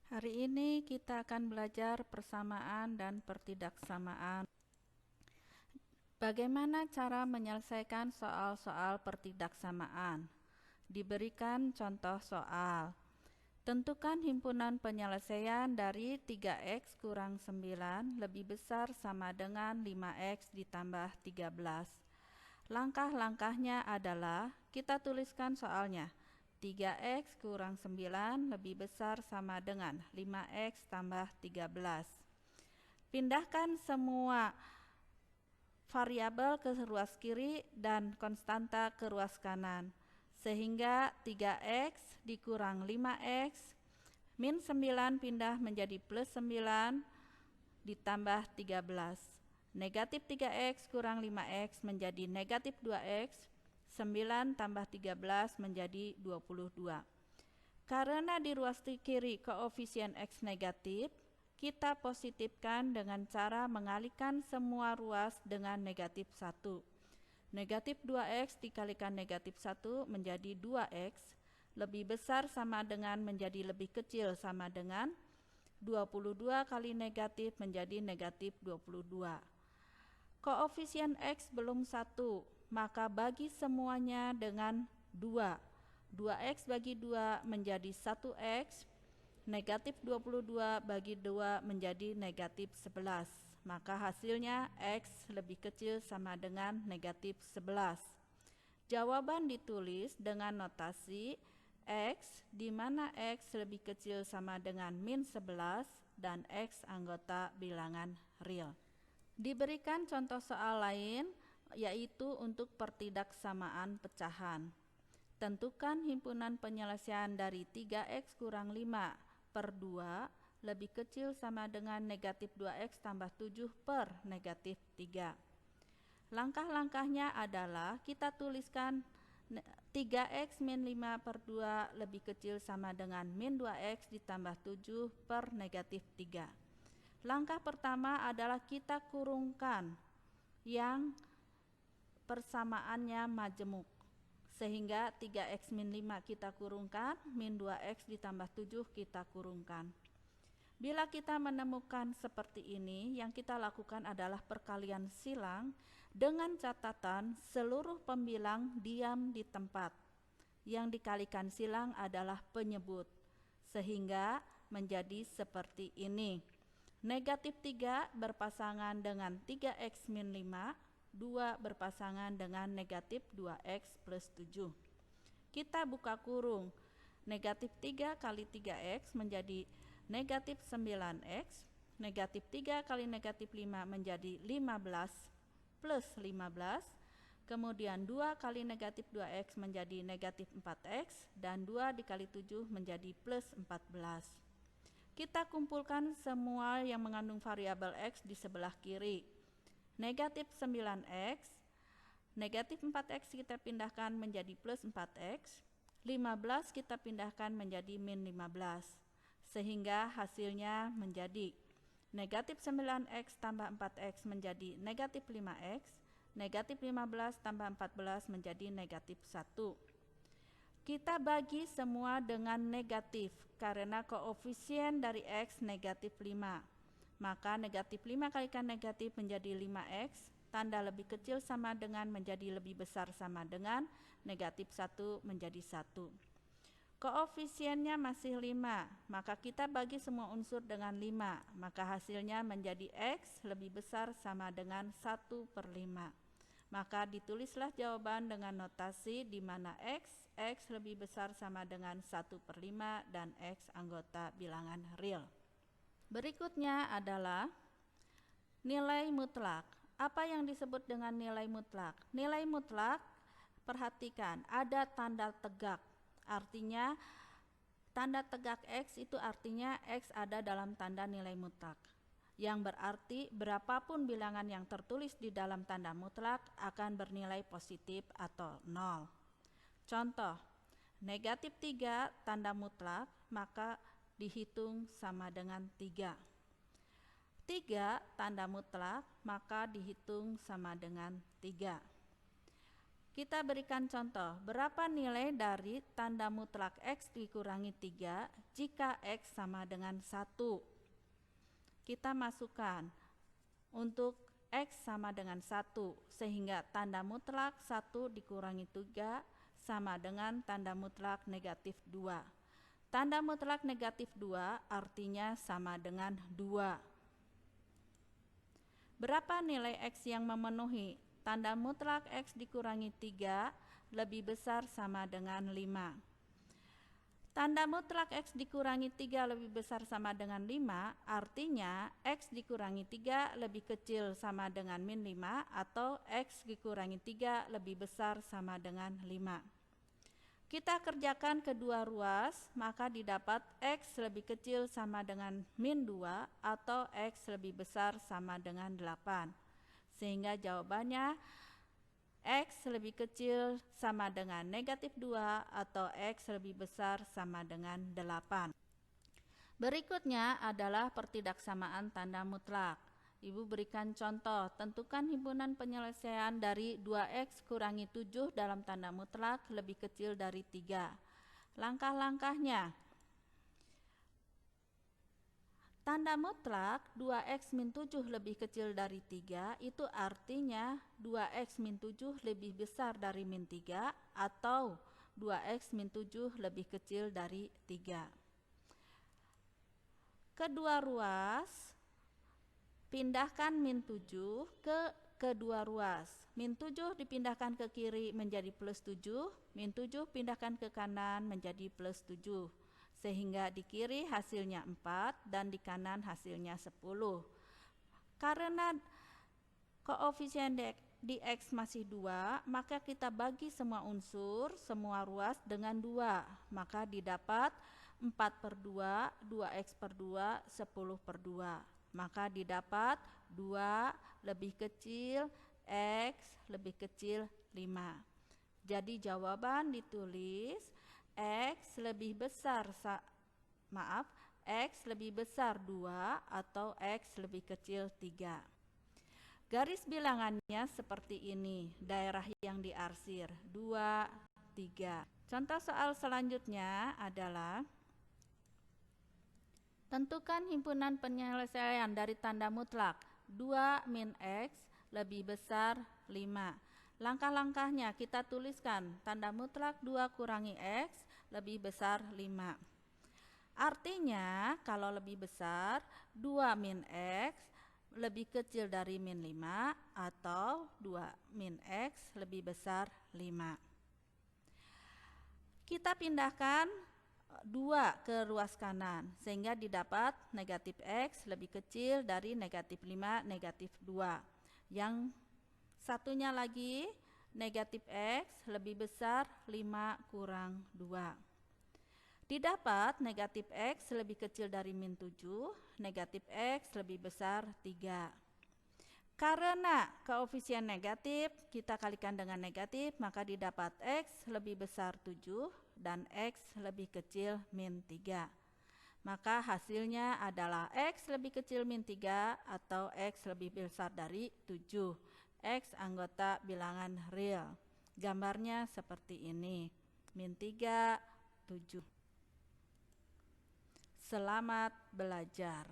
Hari ini kita akan belajar persamaan dan pertidaksamaan. Bagaimana cara menyelesaikan soal-soal pertidaksamaan? Diberikan contoh soal. Tentukan himpunan penyelesaian dari 3x kurang 9 lebih besar sama dengan 5x ditambah 13. Langkah-langkahnya adalah kita tuliskan soalnya. 3x kurang 9 lebih besar sama dengan 5x tambah 13. Pindahkan semua variabel ke ruas kiri dan konstanta ke ruas kanan. Sehingga 3x dikurang 5x min 9 pindah menjadi plus 9 ditambah 13. Negatif 3x kurang 5x menjadi negatif 2x, 9 tambah 13 menjadi 22. Karena di ruas kiri koefisien x negatif, kita positifkan dengan cara mengalihkan semua ruas dengan negatif 1. Negatif 2x dikalikan negatif 1 menjadi 2x, lebih besar sama dengan menjadi lebih kecil sama dengan 22 kali negatif menjadi negatif 22. Koefisien X belum 1, maka bagi semuanya dengan 2. 2X bagi 2 menjadi 1X, negatif 22 bagi 2 menjadi negatif 11. Maka hasilnya X lebih kecil sama dengan negatif 11. Jawaban ditulis dengan notasi X, di mana X lebih kecil sama dengan min 11 dan X anggota bilangan real. Diberikan contoh soal lain, yaitu untuk pertidaksamaan pecahan. Tentukan himpunan penyelesaian dari 3x kurang 5 per 2 lebih kecil sama dengan negatif 2x tambah 7 per negatif 3. Langkah-langkahnya adalah kita tuliskan 3x min 5 per 2 lebih kecil sama dengan min 2x ditambah 7 per negatif 3. Langkah pertama adalah kita kurungkan yang persamaannya majemuk. Sehingga 3x min 5 kita kurungkan, min 2x ditambah 7 kita kurungkan. Bila kita menemukan seperti ini, yang kita lakukan adalah perkalian silang dengan catatan seluruh pembilang diam di tempat. Yang dikalikan silang adalah penyebut, sehingga menjadi seperti ini. Negatif 3 berpasangan dengan 3x min 5, 2 berpasangan dengan negatif 2x plus 7. Kita buka kurung, negatif 3 kali 3x menjadi negatif 9x, negatif 3 kali negatif 5 menjadi 15 plus 15, kemudian 2 kali negatif 2x menjadi negatif 4x, dan 2 dikali 7 menjadi plus 14. Kita kumpulkan semua yang mengandung variabel x di sebelah kiri. Negatif 9x, negatif 4x kita pindahkan menjadi plus 4x, 15 kita pindahkan menjadi min 15. Sehingga hasilnya menjadi negatif 9x tambah 4x menjadi negatif 5x, negatif 15 tambah 14 menjadi negatif 1. Kita bagi semua dengan negatif karena koefisien dari X negatif 5. Maka negatif 5 kalikan negatif menjadi 5X, tanda lebih kecil sama dengan menjadi lebih besar sama dengan negatif 1 menjadi 1. Koefisiennya masih 5, maka kita bagi semua unsur dengan 5, maka hasilnya menjadi X lebih besar sama dengan 1 per 5. Maka ditulislah jawaban dengan notasi di mana X lebih besar sama dengan 1 per 5 dan X anggota bilangan real. Berikutnya adalah nilai mutlak. Apa yang disebut dengan nilai mutlak? Nilai mutlak, perhatikan, ada tanda tegak. Artinya, tanda tegak X itu artinya X ada dalam tanda nilai mutlak. Yang berarti berapapun bilangan yang tertulis di dalam tanda mutlak akan bernilai positif atau 0. Contoh, negatif 3 tanda mutlak, maka dihitung sama dengan 3. 3 tanda mutlak, maka dihitung sama dengan 3. Kita berikan contoh, berapa nilai dari tanda mutlak X dikurangi 3 jika X sama dengan 1? Kita masukkan untuk X sama dengan 1, sehingga tanda mutlak 1 dikurangi 3 sama dengan tanda mutlak negatif 2. Tanda mutlak negatif 2 artinya sama dengan 2. Berapa nilai X yang memenuhi tanda mutlak X dikurangi 3 lebih besar sama dengan 5? Tanda mutlak X dikurangi 3 lebih besar sama dengan 5, artinya X dikurangi 3 lebih kecil sama dengan min 5 atau X dikurangi 3 lebih besar sama dengan 5. Kita kerjakan kedua ruas, maka didapat X lebih kecil sama dengan min 2 atau X lebih besar sama dengan 8. Sehingga jawabannya X lebih kecil sama dengan negatif 2 atau X lebih besar sama dengan 8. Berikutnya adalah pertidaksamaan tanda mutlak. Ibu berikan contoh, tentukan himpunan penyelesaian dari 2X kurangi 7 dalam tanda mutlak lebih kecil dari 3. Langkah-langkahnya: tanda mutlak 2X min 7 lebih kecil dari 3 itu artinya 2X min 7 lebih besar dari min 3 atau 2X min 7 lebih kecil dari 3. Kedua ruas, pindahkan min 7 ke kedua ruas. Min 7 dipindahkan ke kiri menjadi plus 7, min 7 pindahkan ke kanan menjadi plus 7. Sehingga di kiri hasilnya 4 dan di kanan hasilnya 10. Karena koefisien di X masih 2, maka kita bagi semua unsur, semua ruas dengan 2. Maka didapat 4/2, 2X per 2, 10/2. Maka didapat 2 lebih kecil, X lebih kecil 5. Jadi jawaban ditulis X lebih besar X lebih besar 2 atau X lebih kecil 3. Garis bilangannya seperti ini, daerah yang diarsir 2, 3. Contoh soal selanjutnya adalah tentukan himpunan penyelesaian dari tanda mutlak 2 min X lebih besar 5. Langkah-langkahnya kita tuliskan, tanda mutlak 2 kurangi X lebih besar 5. Artinya kalau lebih besar 2 min X lebih kecil dari min 5 atau 2 min X lebih besar 5. Kita pindahkan 2 ke ruas kanan sehingga didapat negatif X lebih kecil dari negatif 5 negatif 2. Yang satunya lagi, negatif X lebih besar 5 kurang 2. Didapat negatif X lebih kecil dari min 7, negatif X lebih besar 3. Karena koefisien negatif, kita kalikan dengan negatif, maka didapat X lebih besar 7 dan X lebih kecil min 3. Maka hasilnya adalah X lebih kecil min 3 atau X lebih besar dari 7. X anggota bilangan real. Gambarnya seperti ini. Min 3, 7. Selamat belajar.